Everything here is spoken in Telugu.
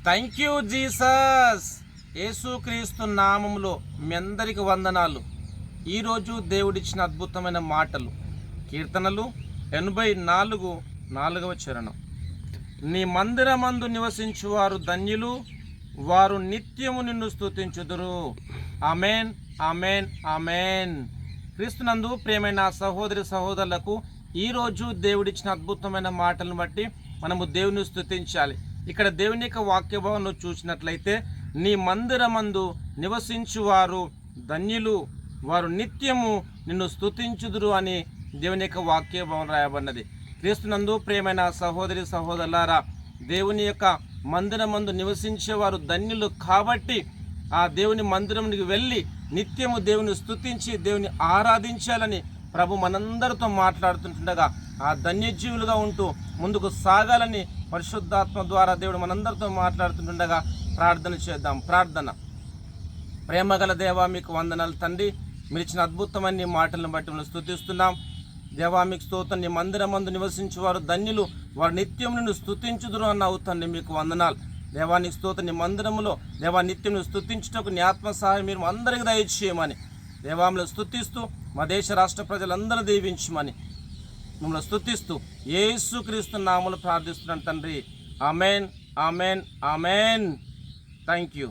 Thank you Jesus. యేసుక్రీస్తు నామములో మీ అందరికి వందనాలు. ఈరోజు దేవుడిచ్చిన అద్భుతమైన మాటలు కీర్తనలు 84:4 చరణం. నీ మందిరమందు నివసించువారు ధన్యులు, వారు నిత్యము నిన్ను స్తుతించుదురు. ఆమేన్, ఆమేన్, ఆమేన్. క్రీస్తునందు ప్రియమైన సహోదరి సహోదరులకు ఈరోజు దేవుడిచ్చిన అద్భుతమైన మాటలను బట్టి మనము దేవుని స్తుతించాలి. ఇక్కడ దేవుని యొక్క వాక్యభావం చూసినట్లయితే, నీ మందిరమందు నివసించువారు ధన్యులు, వారు నిత్యము నిన్ను స్తుతించుదురు అని దేవుని యొక్క వాక్యభావం రాయబడినది. క్రీస్తునందు ప్రియమైన సహోదరి సహోదరులారా, దేవుని యొక్క మందిరమందు నివసించేవారు ధన్యులు కాబట్టి ఆ దేవుని మందిరంకి వెళ్ళి నిత్యము దేవుని స్తుతించి దేవుని ఆరాధించాలని ప్రభు మనందరితో మాట్లాడుతుండగా ఆ ధన్యజీవులుగా ఉంటూ ముందుకు సాగాలని పరిశుద్ధాత్మ ద్వారా దేవుడు మనందరితో మాట్లాడుతుండగా ప్రార్థన చేద్దాం. ప్రార్థన. ప్రేమగల దేవా, మీకు వందనాలు తండ్రి. మీరు ఇచ్చిన అద్భుతమైన మాటలను బట్టి మనం స్తుతిస్తున్నాం. దేవా, మీకు స్తోత్రం. నీ మందిరమందు నివసించేవారు ధన్యులు, వారు నిత్యం నిన్ను స్తుతించుదురు అన్నావు తండ్రి. మీకు వందనాలు దేవా. నీకు స్తోత్రం. నీ మందిరములో దేవా నిత్యం స్తుతించుటకు నీ ఆత్మ సహాయం మీరు అందరికీ దయచేయమని దేవాములు స్తుతిస్తూ మా దేశ రాష్ట్ర ప్రజలందరూ దీవించమని మిమ్మల్ని స్తుతిస్తూ యేసుక్రీస్తు నామములో ప్రార్థిస్తున్నాను తండ్రి. ఆమేన్, ఆమేన్, ఆమేన్. Thank you.